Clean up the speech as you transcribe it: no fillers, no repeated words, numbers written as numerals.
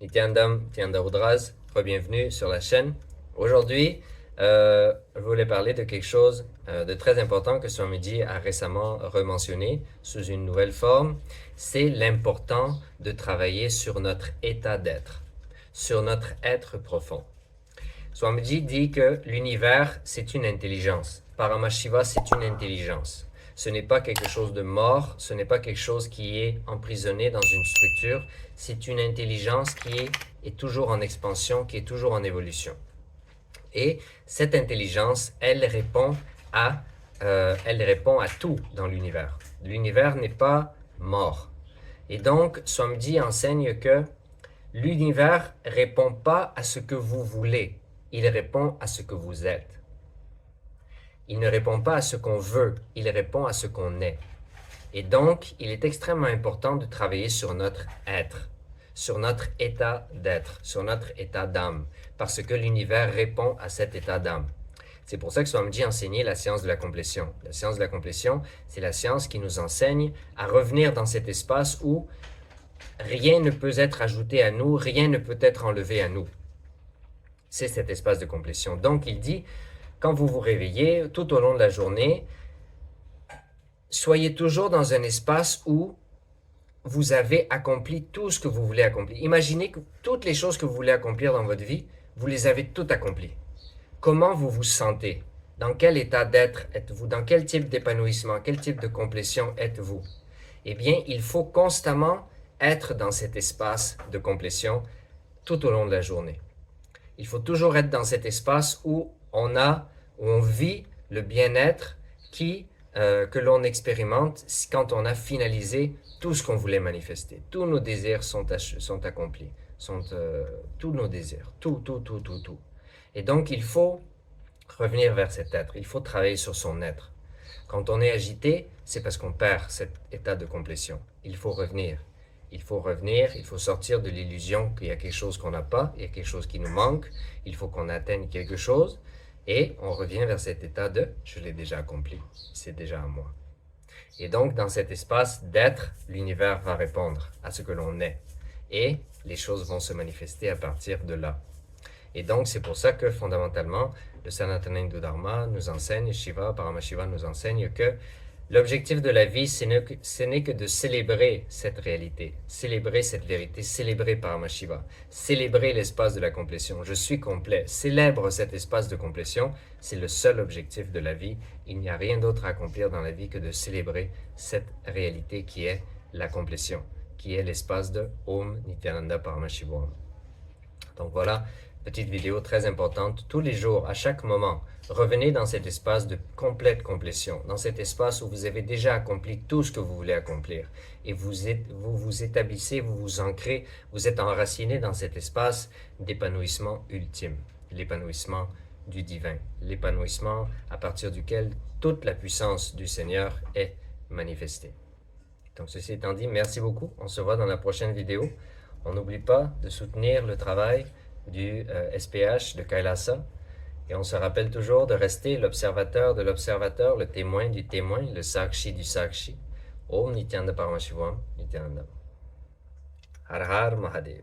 Nityanandam, Nityananda Rudras, bienvenue sur la chaîne. Aujourd'hui, je voulais parler de quelque chose de très important que Swamiji a récemment rementionné sous une nouvelle forme. C'est l'important de travailler sur notre état d'être, sur notre être profond. Swamiji dit que l'univers, c'est une intelligence. Paramashiva, c'est une intelligence. Ce n'est pas quelque chose de mort, ce n'est pas quelque chose qui est emprisonné dans une structure, c'est une intelligence qui est toujours en expansion, qui est toujours en évolution. Et cette intelligence, elle répond à tout dans l'univers. L'univers n'est pas mort. Et donc, Swamiji enseigne que l'univers ne répond pas à ce que vous voulez, il répond à ce que vous êtes. Il ne répond pas à ce qu'on veut, il répond à ce qu'on est. Et donc, il est extrêmement important de travailler sur notre être, sur notre état d'être, sur notre état d'âme, parce que l'univers répond à cet état d'âme. C'est pour ça que Swamiji enseignait la science de la complétion. La science de la complétion, c'est la science qui nous enseigne à revenir dans cet espace où rien ne peut être ajouté à nous, rien ne peut être enlevé à nous. C'est cet espace de complétion. Donc, il dit, quand vous vous réveillez, tout au long de la journée, soyez toujours dans un espace où vous avez accompli tout ce que vous voulez accomplir. Imaginez que toutes les choses que vous voulez accomplir dans votre vie, vous les avez toutes accomplies. Comment vous vous sentez? Dans quel état d'être êtes-vous? Dans quel type d'épanouissement, quel type de complétion êtes-vous? Eh bien, il faut constamment être dans cet espace de complétion tout au long de la journée. Il faut toujours être dans cet espace où on vit le bien-être que l'on expérimente quand on a finalisé tout ce qu'on voulait manifester. Tous nos désirs sont accomplis, tous nos désirs, tout. Et donc, il faut revenir vers cet être, il faut travailler sur son être. Quand on est agité, c'est parce qu'on perd cet état de complétion. Il faut revenir, il faut sortir de l'illusion qu'il y a quelque chose qu'on n'a pas, il y a quelque chose qui nous manque, il faut qu'on atteigne quelque chose, et on revient vers cet état de « je l'ai déjà accompli, c'est déjà à moi ». Et donc, dans cet espace d'être, l'univers va répondre à ce que l'on est, et les choses vont se manifester à partir de là. Et donc, c'est pour ça que, fondamentalement, le Sanatana Hindu Dharma nous enseigne, Shiva, Paramashiva nous enseigne que l'objectif de la vie, ce n'est que de célébrer cette réalité, célébrer cette vérité, célébrer Paramashiva, célébrer l'espace de la complétion. Je suis complet. Célèbre cet espace de complétion. C'est le seul objectif de la vie. Il n'y a rien d'autre à accomplir dans la vie que de célébrer cette réalité qui est la complétion, qui est l'espace de Om Nityananda Paramashiva. Donc voilà, petite vidéo très importante. Tous les jours, à chaque moment, revenez dans cet espace de complète complétion, dans cet espace où vous avez déjà accompli tout ce que vous voulez accomplir. Et vous vous établissez, vous vous ancrez, vous êtes enraciné dans cet espace d'épanouissement ultime, l'épanouissement du divin, l'épanouissement à partir duquel toute la puissance du Seigneur est manifestée. Donc ceci étant dit, merci beaucoup. On se voit dans la prochaine vidéo. On n'oublie pas de soutenir le travail du SPH de Kailasa. Et on se rappelle toujours de rester l'observateur de l'observateur, le témoin du témoin, le sakshi du sakshi. Om Nityananda Paramashivam, Nityananda. Har Har Mahadev.